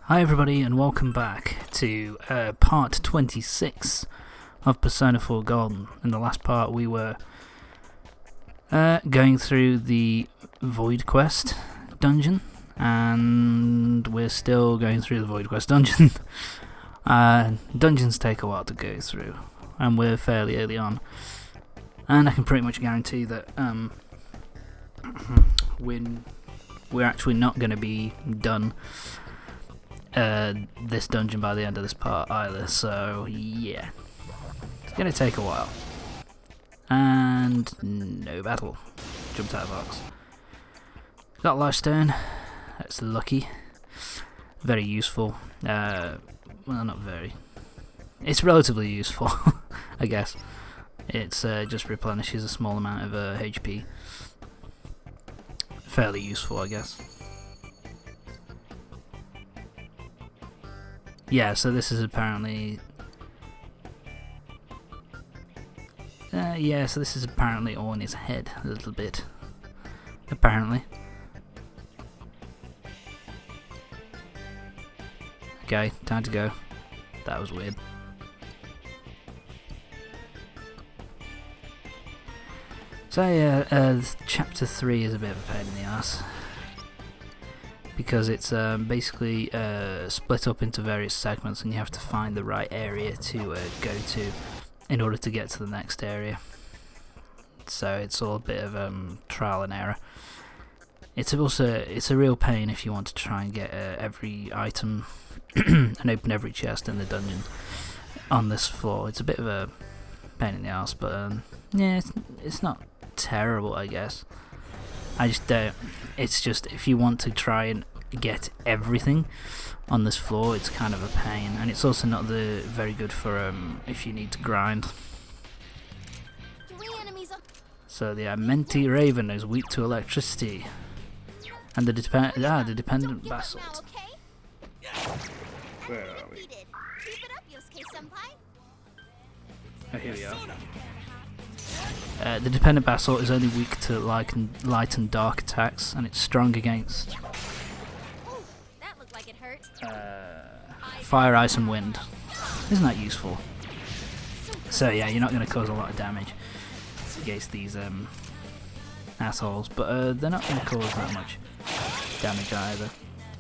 Hi everybody and welcome back to part 26 of Persona 4 Golden. In the last part we were going through the Void Quest dungeon, and we're still going through the Void Quest dungeon. Dungeons take a while to go through, and we're fairly early on, and I can pretty much guarantee that we're actually not going to be done this dungeon by the end of this part either, so yeah, it's gonna take a while. And no battle. Jumped out of box. Got Lifestone. That's lucky. Very useful. Well, not very. It's relatively useful, I guess. It's just replenishes a small amount of HP. Fairly useful, I guess. Yeah, so this is apparently... so this is apparently on his head a little bit. Apparently. Okay, time to go. That was weird. So yeah, chapter 3 is a bit of a pain in the ass, because it's basically split up into various segments, and you have to find the right area to go to in order to get to the next area. So it's all a bit of trial and error. It's a real pain if you want to try and get every item and open every chest in the dungeon on this floor. It's a bit of a pain in the ass, but yeah, it's not terrible, I guess. I just don't. It's just if you want to try and get everything on this floor, it's kind of a pain, and it's also not very good for if you need to grind. So the Menti Raven is weak to electricity, and the dependent basalt. Where are we? Oh, here we are. The dependent basalt is only weak to light and dark attacks, and it's strong against fire, ice, and wind. Isn't that useful? So yeah, you're not going to cause a lot of damage against these assholes, but they're not going to cause that much damage either.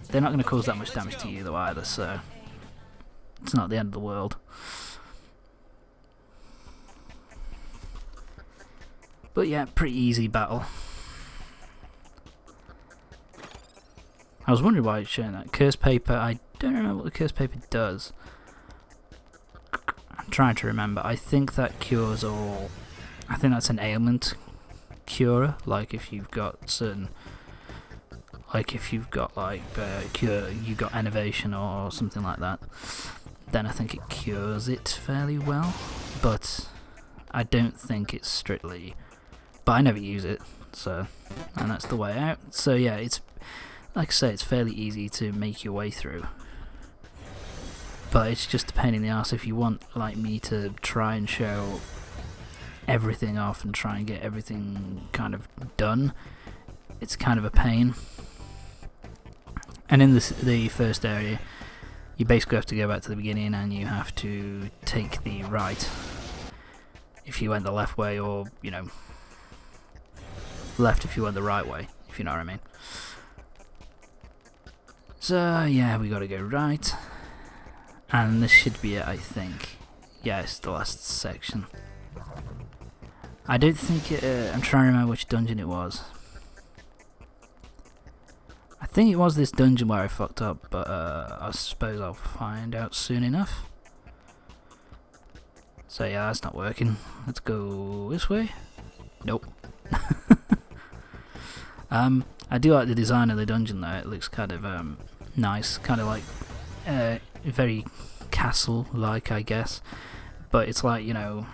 They're not going to cause that much damage to you though either, so it's not the end of the world. But yeah, pretty easy battle. I was wondering why it's showing that. Curse paper, I don't remember what the curse paper does. I'm trying to remember. I think that cures all... I think that's an ailment cure, like if you've got certain... Like if you've got you've got enervation or something like that, then I think it cures it fairly well. But I don't think it's strictly... But I never use it, so... And that's the way out. So yeah, it's... Like I say, it's fairly easy to make your way through. But it's just a pain in the arse if you want, like me, to try and show everything off and try and get everything kind of done. It's kind of a pain. And in the first area, you basically have to go back to the beginning and you have to take the right if you went the left way, or, you know, left if you went the right way, if you know what I mean. So yeah, we gotta go right, and this should be it, I think. Yeah, it's the last section. I don't think I'm trying to remember which dungeon it was. I think it was this dungeon where I fucked up, but I suppose I'll find out soon enough. So yeah, that's not working. Let's go this way. Nope. I do like the design of the dungeon though. It looks kind of nice, kind of like very castle-like, I guess. But it's like, you know,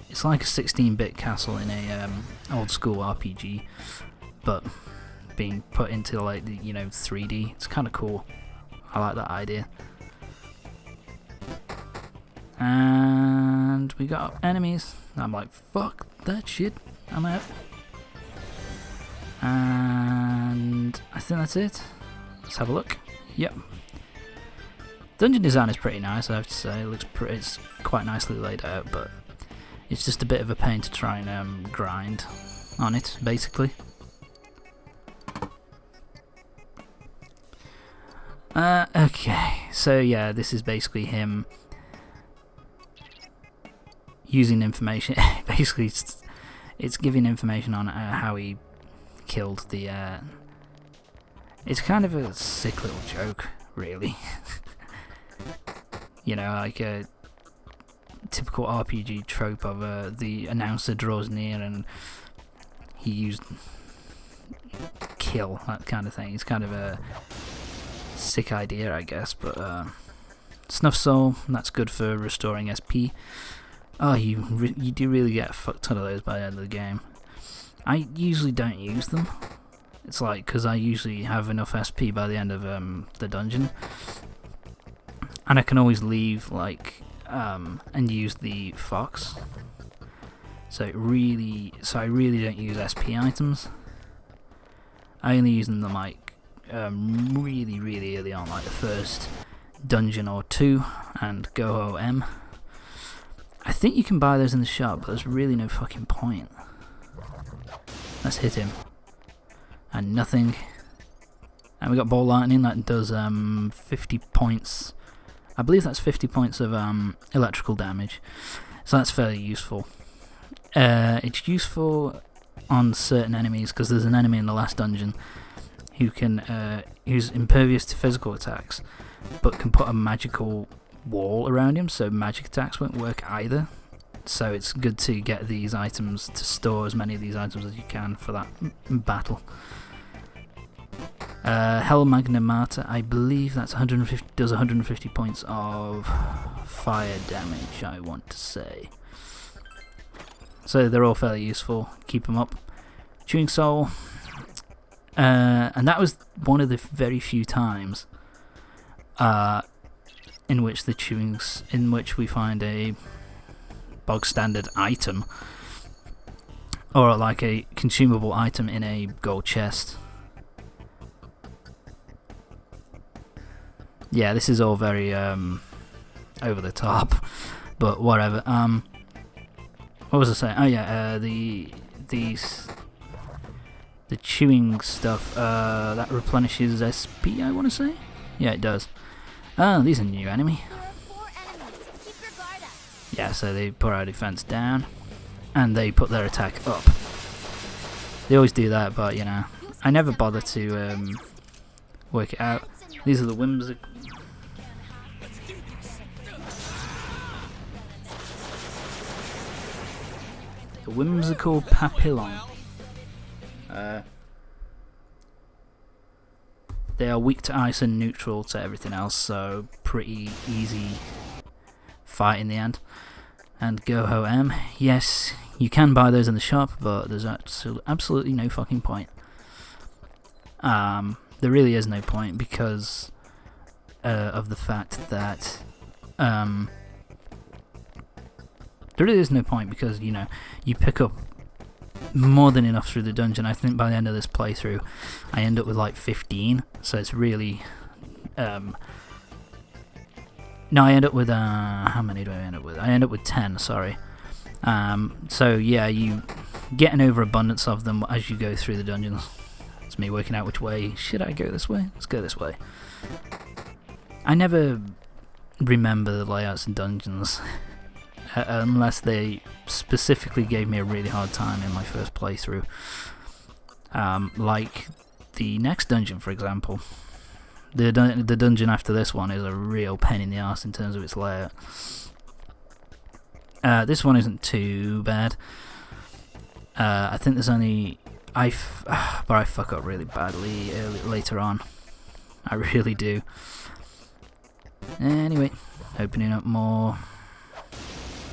it's like a 16-bit castle in a old-school RPG, but being put into like the, you know, 3D. It's kind of cool. I like that idea. And we got enemies. I'm like, fuck that shit. I'm out. And I think that's it. Let's have a look. Yep. Dungeon design is pretty nice, I have to say. It's quite nicely laid out, but it's just a bit of a pain to try and grind on it, basically. Okay, so yeah, this is basically him using information. Basically, it's giving information on how he killed the. It's kind of a sick little joke, really. You know, like a typical RPG trope of the announcer draws near and he used kill, that kind of thing. It's kind of a sick idea, I guess, but Snuff Soul, that's good for restoring SP. Oh, you do really get a fuck ton of those by the end of the game. I usually don't use them. It's like, because I usually have enough SP by the end of the dungeon. And I can always leave, like, and use the fox. So I really don't use SP items. I only use them like really early on, like the first dungeon or two, and Go M. I think you can buy those in the shop, but there's really no fucking point. Let's hit him. And nothing. And we got Ball Lightning that does 50 points. I believe that's 50 points of electrical damage, so that's fairly useful. It's useful on certain enemies, because there's an enemy in the last dungeon who's impervious to physical attacks, but can put a magical wall around him, so magic attacks won't work either. So it's good to get these items, to store as many of these items as you can for that battle. Hell Magnamata, I believe that's 150, does 150 points of fire damage, I want to say. So they're all fairly useful, keep them up. Chewing Soul, and that was one of the very few times in which we find a bog standard item, or like a consumable item in a gold chest. Yeah, this is all very over the top, but whatever. What was I saying? Oh yeah, the chewing stuff that replenishes SP, I want to say. Yeah, it does. Oh, these are a new enemy. Yeah, so they put our defense down, and they put their attack up. They always do that, but you know, I never bother to work it out. These are the whimsical papillon. They are weak to ice and neutral to everything else, so pretty easy fight in the end. And Go M, yes, you can buy those in the shop, but there's absolutely no fucking point. There really is no point, because of the fact that there really is no point, because you know, you pick up more than enough through the dungeon. I think by the end of this playthrough I end up with like 15, so it's really no, I end up with how many do I end up with? I end up with 10, sorry. So yeah, you get an overabundance of them as you go through the dungeons. It's me working out which way. Should I go this way? Let's go this way. I never remember the layouts in dungeons unless they specifically gave me a really hard time in my first playthrough. Like the next dungeon, for example. The dungeon after this one is a real pain in the arse in terms of its layout. This one isn't too bad. I think there's only... but I fuck up really badly later on. I really do. Anyway, opening up more.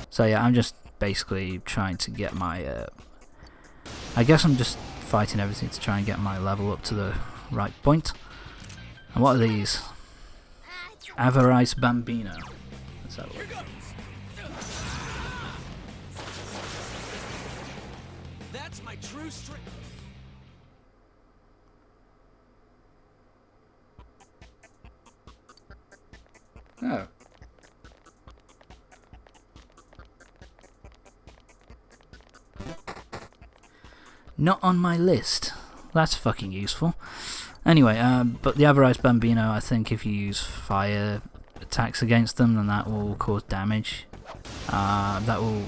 So yeah, I'm just basically trying to get my... I guess I'm just fighting everything to try and get my level up to the right point. And what are these? Avarice Bambino. Let's have a look. That's my true strength. Oh. Not on my list. That's fucking useful. Anyway, but the Average Bambino, I think if you use fire attacks against them, then that will cause damage. That will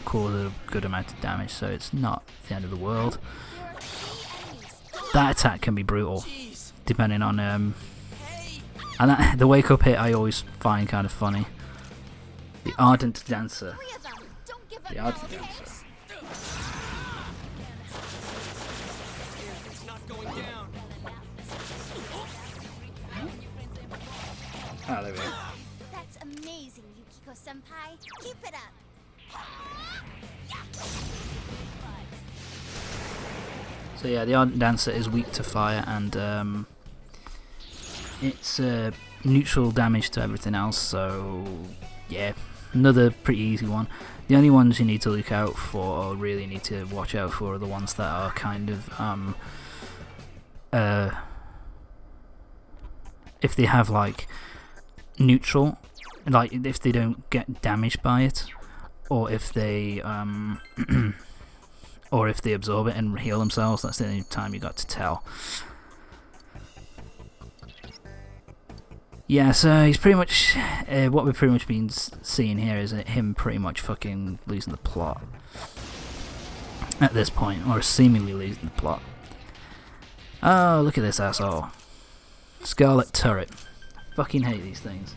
cause a good amount of damage, so it's not the end of the world. That attack can be brutal, depending on and the wake up hit I always find kind of funny. The Ardent Dancer. The Ardent Dancer. Ah, there we go. That's amazing, Yukiko-senpai. Keep it up. So yeah, the Ardent Dancer is weak to fire, and it's neutral damage to everything else, so yeah, another pretty easy one. The only ones you need to look out for, or really need to watch out for, are the ones that are kind of if they have like neutral, like if they don't get damaged by it, or if they or if they absorb it and heal themselves. That's the only time you got to tell. Yeah, so he's pretty much what we've pretty much been seeing here is him pretty much fucking losing the plot at this point, or seemingly losing the plot. Oh, look at this asshole. Scarlet Turret. Fucking hate these things.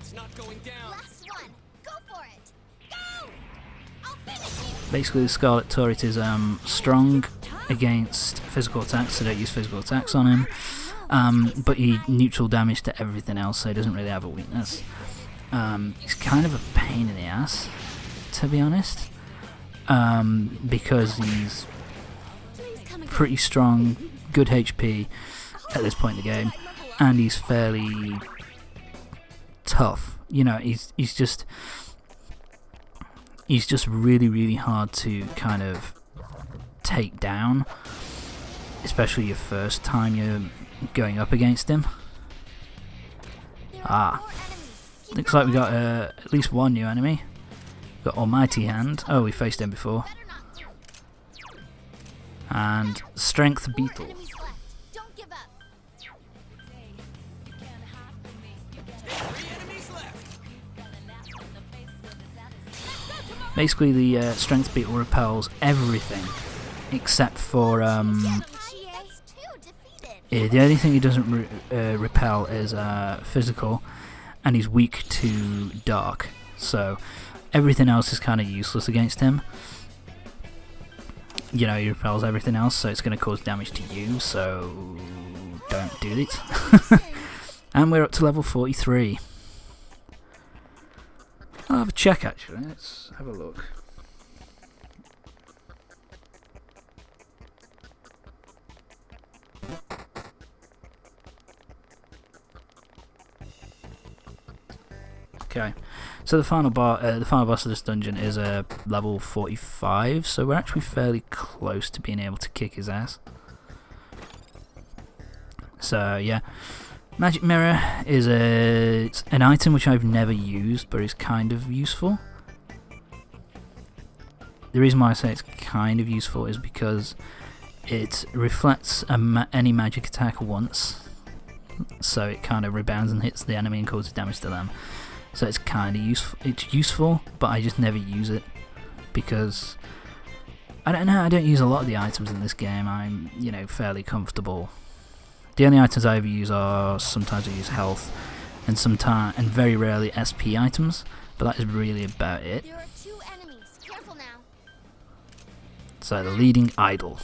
It's not going down. Last one. Go for it. Go! I'll finish you. Basically, the Scarlet Turret is strong against physical attacks, so don't use physical attacks on him. But he neutral damage to everything else, so he doesn't really have a weakness. He's kind of a pain in the ass, to be honest, because he's pretty strong, good HP at this point in the game, and he's fairly tough. You know, he's just really, really hard to kind of take down, especially your first time you're going up against him. Looks like we got at least one new enemy. We've got Almighty Hand. Oh, we faced him before. And Strength Beetle. Don't give up. 3 enemies left. Basically, the Strength Beetle repels everything except for the only thing he doesn't repel is physical, and he's weak to dark. So everything else is kind of useless against him. You know, he repels everything else, so it's going to cause damage to you, so don't do it. And we're up to level 43. I'll have a check actually, let's have a look. Okay, so the final boss of this dungeon is level 45, so we're actually fairly close to being able to kick his ass. So yeah, Magic Mirror is it's an item which I've never used, but is kind of useful. The reason why I say it's kind of useful is because it reflects any magic attack once, so it kind of rebounds and hits the enemy and causes damage to them. So it's kind of useful. It's useful, but I just never use it because I don't know. I don't use a lot of the items in this game. I'm, you know, fairly comfortable. The only items I ever use are sometimes I use health, and very rarely SP items. But that is really about it. There are 2 enemies. Careful now. So the leading idol.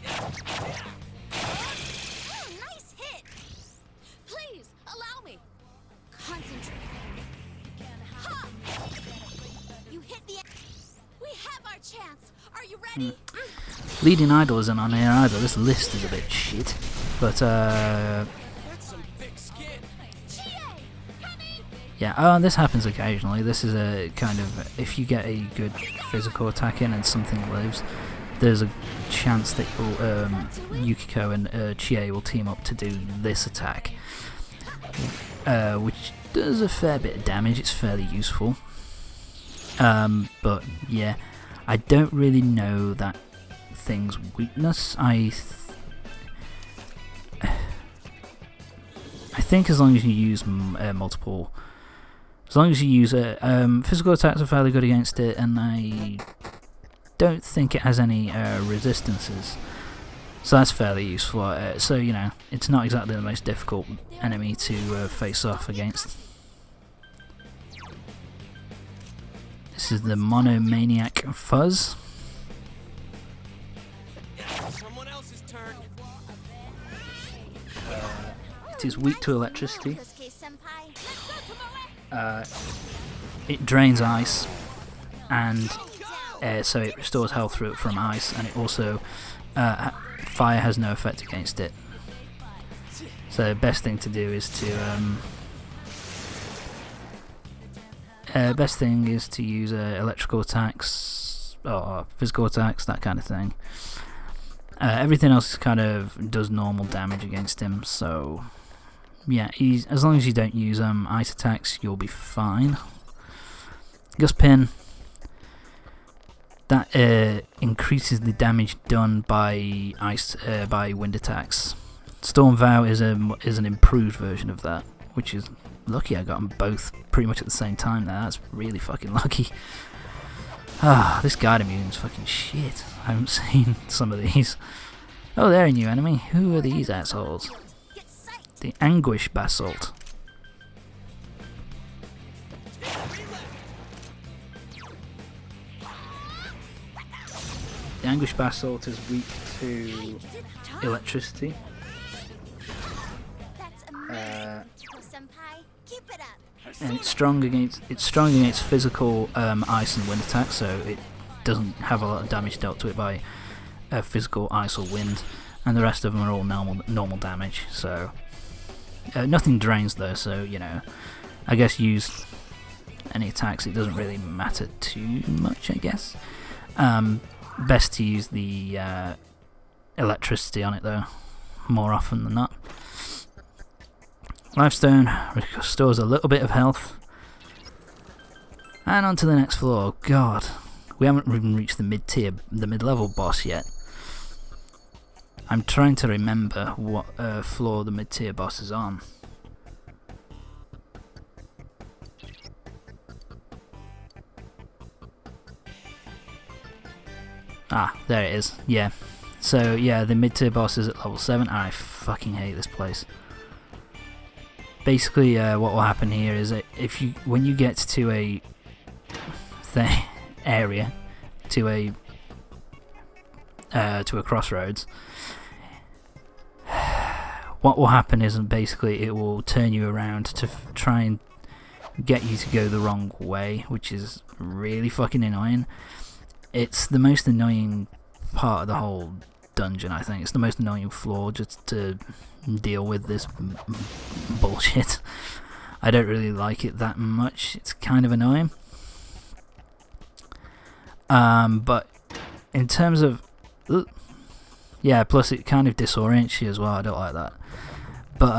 Nice hit. Please allow me. Concentrate. Ha! You hit the. We have our chance. Are you ready? Leading idol isn't on here either. This list is a bit shit, but That's some thick skin. yeah. Oh, this happens occasionally. This is a kind of, if you get a good physical attack in and something lives, there's a chance that Yukiko and Chie will team up to do this attack, which does a fair bit of damage. It's fairly useful. But yeah, I don't really know that thing's weakness. I think as long as you use multiple, as long as you use physical attacks are fairly good against it, and I don't think it has any resistances, so that's fairly useful. So you know, it's not exactly the most difficult enemy to face off against. This is the Monomaniac Fuzz. Someone else's turn. It is weak to electricity. It drains ice, and so it restores health from ice, and it also fire has no effect against it. So the best thing to do is to use electrical attacks or physical attacks, that kind of thing. Everything else kind of does normal damage against him, so yeah, as long as you don't use ice attacks, you'll be fine. Gust Pin, that increases the damage done by by wind attacks. Storm Vow is an improved version of that, which is lucky. I got them both pretty much at the same time there. That's really fucking lucky. Ah, this guard immune's fucking shit. I haven't seen some of these. Oh, they're a new enemy. Who are these assholes? The Anguish Basalt. The Anguish Basalt is weak to electricity. And it's strong against physical ice and wind attacks, so it doesn't have a lot of damage dealt to it by physical ice or wind, and the rest of them are all normal damage. So nothing drains though, so you know, I guess use any attacks. It doesn't really matter too much, I guess. Best to use the electricity on it though, more often than not. Lifestone restores a little bit of health. And on to the next floor. God, we haven't even reached the mid-level boss yet. I'm trying to remember what floor the mid-tier boss is on. Ah, there it is. Yeah. So yeah, the mid-tier boss is at level 7. I fucking hate this place. Basically, what will happen here is that when you get to a area, to a crossroads, what will happen is basically it will turn you around to try and get you to go the wrong way, which is really fucking annoying. It's the most annoying part of the whole dungeon, I think. It's the most annoying floor just to deal with this bullshit. I don't really like it that much. It's kind of annoying. But in terms of yeah, plus it kind of disorients you as well. I don't like that. But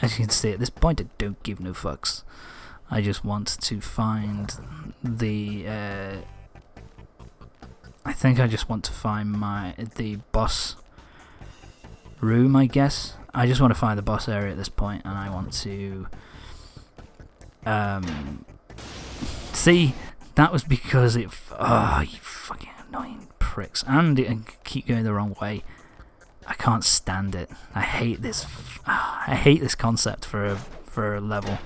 as you can see, at this point I don't give no fucks. I just want to find the I think I just want to find the boss room, I guess. I just want to find the boss area at this point, and I want to see, that was because it you fucking annoying pricks, and it keep going the wrong way. I can't stand it. I hate this concept for a level.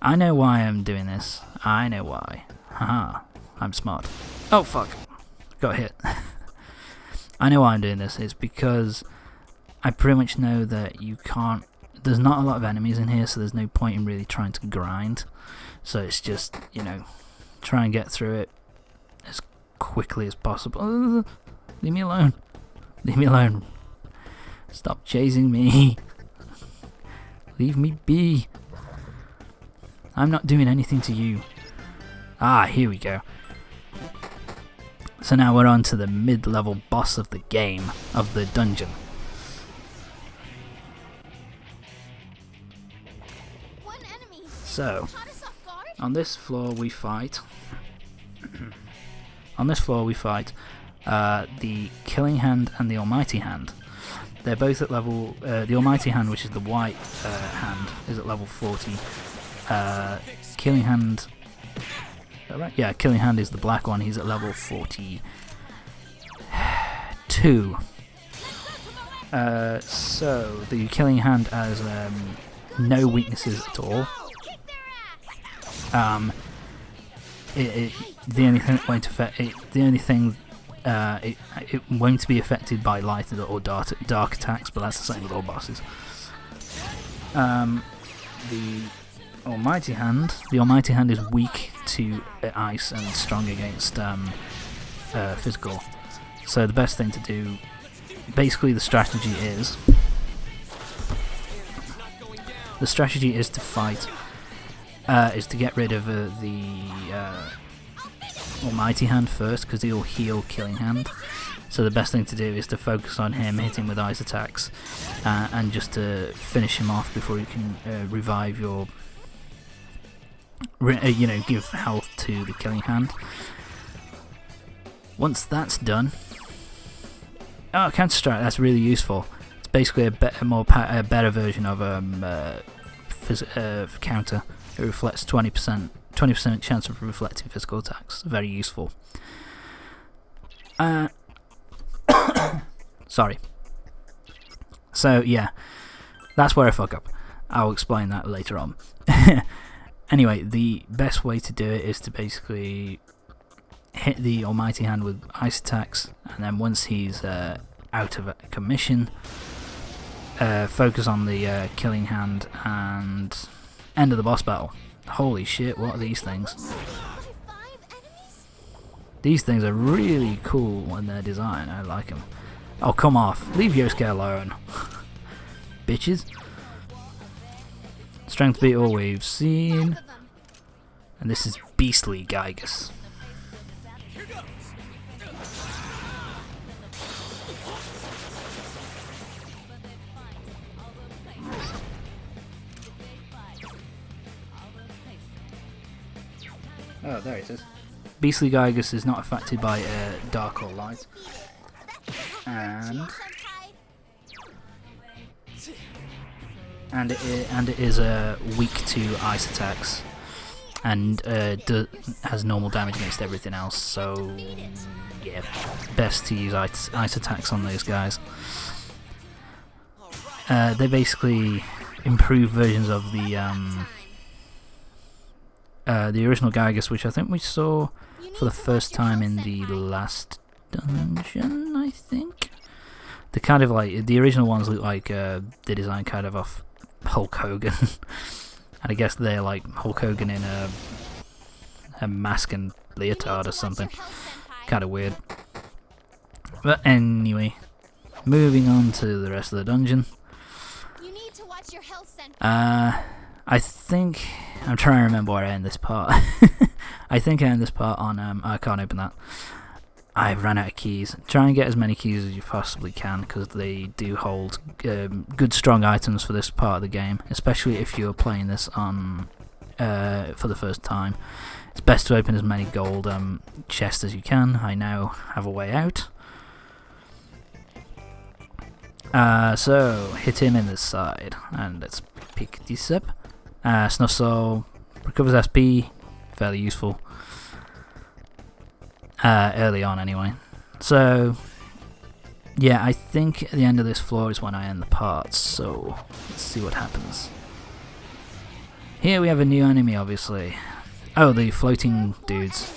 I know why I'm doing this. I know why. Haha, I'm smart. Oh fuck, got hit. I know why I'm doing this. It's because I pretty much know that you can't. There's not a lot of enemies in here, so there's no point in really trying to grind. So it's just, you know, try and get through it as quickly as possible. Leave me alone. Leave me alone. Stop chasing me. Leave me be. I'm not doing anything to you. Ah, here we go. So now we're on to the mid-level boss of the game, of the dungeon. One enemy So, caught us off guard. on this floor we fight... on this floor we fight the Killing Hand and the Almighty Hand. They're both at level... the Almighty Hand, which is the white hand, is at level 40. Killing Hand... Is that right? Yeah, Killing Hand is the black one, he's at level 42. So, the Killing Hand has no weaknesses at all. Kick their ass. The only thing that won't affect it, the only thing it won't be affected by light or dark attacks, but that's the same with all bosses. The Almighty Hand is weak to ice and strong against physical. So the best thing to do, basically, the strategy is to fight. Is to get rid of the Almighty Hand first, because he'll heal Killing Hand. So the best thing to do is to focus on him, hit him with ice attacks, and just to finish him off before you can revive your, give health to the Killing Hand. Once that's done, Counter Strike. That's really useful. It's basically a better version of counter. It reflects 20% chance of reflecting physical attacks. Very useful. Sorry. So yeah, that's where I fuck up. I'll explain that later on. Anyway, the best way to do it is to basically hit the Almighty Hand with ice attacks, and then once he's out of commission, focus on the Killing Hand and end of the boss battle. Holy shit, what are these things? These things are really cool in their design, I like them. Oh, come off. Leave Yosuke alone. Bitches. Strength beat all we've seen. And this is Beastly Gygus. Oh, there it is. Beastly Gygus is not affected by dark or light, and it is weak to ice attacks, and has normal damage against everything else. So yeah, best to use ice attacks on those guys. They basically improved versions of the original Gygus, which I think we saw for the first time in the last dungeon, I think. The kind of like, the original ones look like the design kind of off Hulk Hogan. And I guess they're like Hulk Hogan in a mask and leotard or something. Kind of weird. But anyway, moving on to the rest of the dungeon. I think I'm trying to remember where I end this part. I think I end this part on I can't open that. I've ran out of keys. Try and get as many keys as you possibly can, because they do hold good strong items for this part of the game, especially if you're playing this on for the first time. It's best to open as many gold chests as you can. I now have a way out. So hit him in the side, and let's pick this up. Snuff Soul recovers SP, fairly useful. Early on anyway. So yeah, I think at the end of this floor is when I end the part, so let's see what happens. Here we have a new enemy, obviously. Oh, the floating dudes.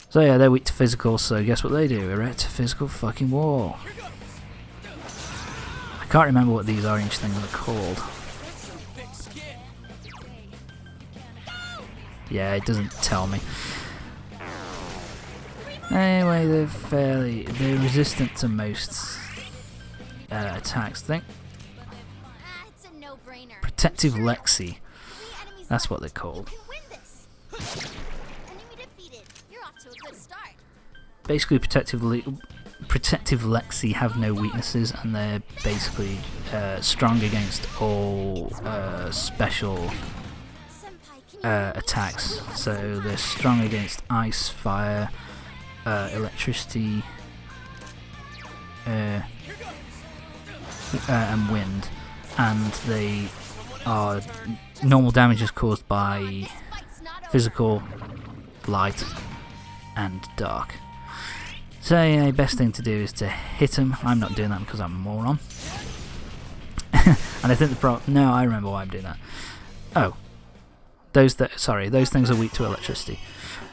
So yeah, they're weak to physical, so guess what they do? Erect a physical fucking wall. I can't remember what these orange things are called. Yeah, it doesn't tell me. Anyway, they're resistant to most attacks, I think. Protective Lexi. That's what they're called. Enemy defeated. You're off to a good start. basically protective Lexi have no weaknesses, and they're basically strong against all special attacks. So they're strong against ice, fire, electricity, and wind, and they are normal damage is caused by physical, light, and dark. So yeah, best thing to do is to hit them. I'm not doing that because I'm a moron. And I think no, I remember why I'm doing that. Oh, those things are weak to electricity.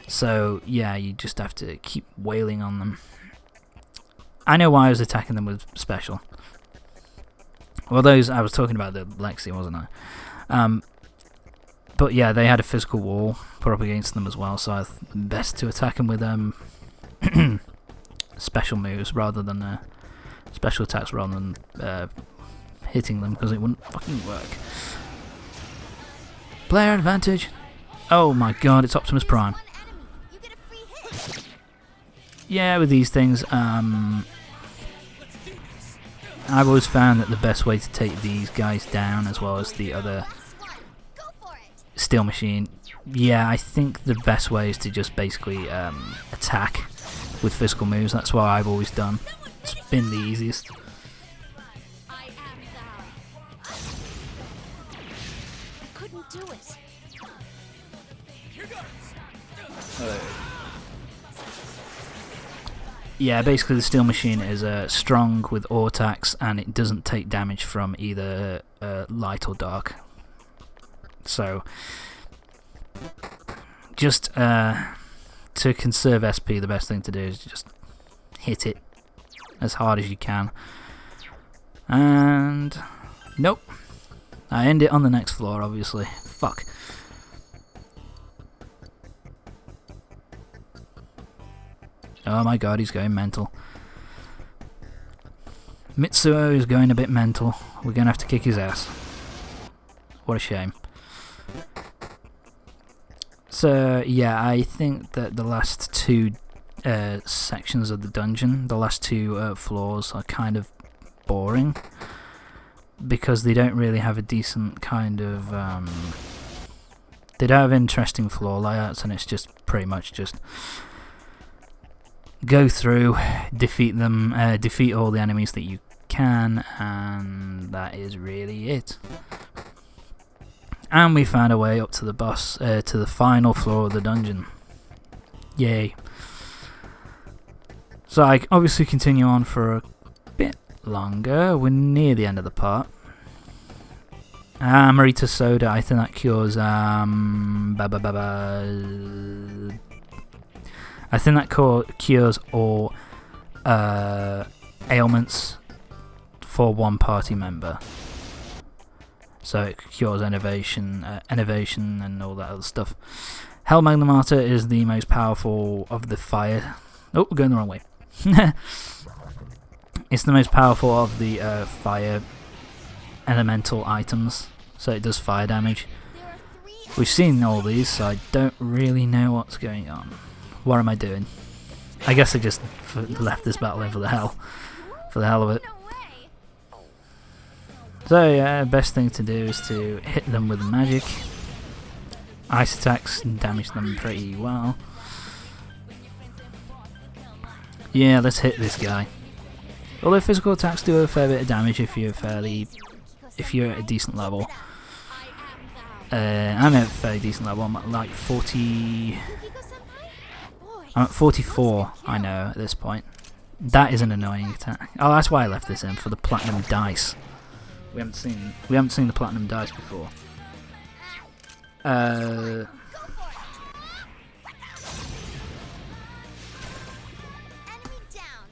So yeah, you just have to keep wailing on them. I know why I was attacking them with special. Well, those I was talking about the Lexi, wasn't I? But yeah, they had a physical wall put up against them as well, so I thought best to attack them with special moves rather than special attacks rather than hitting them, because it wouldn't fucking work. Player advantage. Oh my god, it's Optimus Prime. Yeah, with these things, I've always found that the best way to take these guys down, as well as the other Steel Machine, yeah, I think the best way is to just basically attack with physical moves. That's what I've always done. It's been the easiest. I couldn't do it. Yeah, basically the Steel Machine is strong with all attacks, and it doesn't take damage from either light or dark. So, just to conserve SP, the best thing to do is just hit it as hard as you can. And nope, I end it on the next floor, obviously. Fuck. Oh my god, he's going mental. Mitsuo is going a bit mental. We're going to have to kick his ass. What a shame. So, yeah, I think that the last two sections of the dungeon, the last two floors, are kind of boring, because they don't really have a decent kind of... they don't have interesting floor layouts, and it's just pretty much just... go through, defeat them, defeat all the enemies that you can, and that is really it. And we found a way up to the boss, to the final floor of the dungeon. Yay. So I obviously continue on for a bit longer. We're near the end of the part. Marita Soda, I think that cures, I think that cures all ailments for one party member. So it cures innovation and all that other stuff. Hell Magnemata is the most powerful of the fire... Oh, we're going the wrong way. It's the most powerful of the fire elemental items, so it does fire damage. We've seen all these, so I don't really know what's going on. What am I doing? I guess I just left this battle in for the hell of it. So yeah, best thing to do is to hit them with magic. Ice attacks damage them pretty well. Yeah, let's hit this guy. Although physical attacks do a fair bit of damage if you're at a decent level. I'm at a fairly decent level. I'm at like 40. I'm at 44. I know at this point. That is an annoying attack. Oh, that's why I left this in, for the platinum dice. We haven't seen the platinum dice before.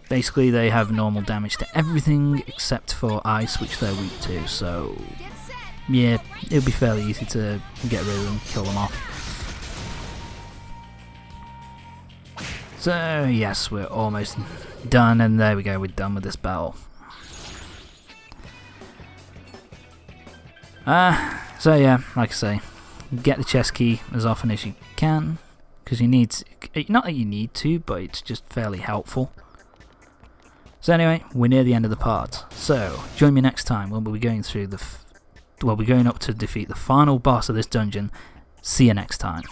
Basically, they have normal damage to everything except for ice, which they're weak to. So, yeah, it'll be fairly easy to get rid of them, kill them off. So, yes, we're almost done, and there we go, we're done with this battle. So yeah, like I say, get the chest key as often as you can. because you need to, not that you need to, but it's just fairly helpful. So anyway, we're near the end of the part. So join me next time when we'll be going through we'll be going up to defeat the final boss of this dungeon. See you next time.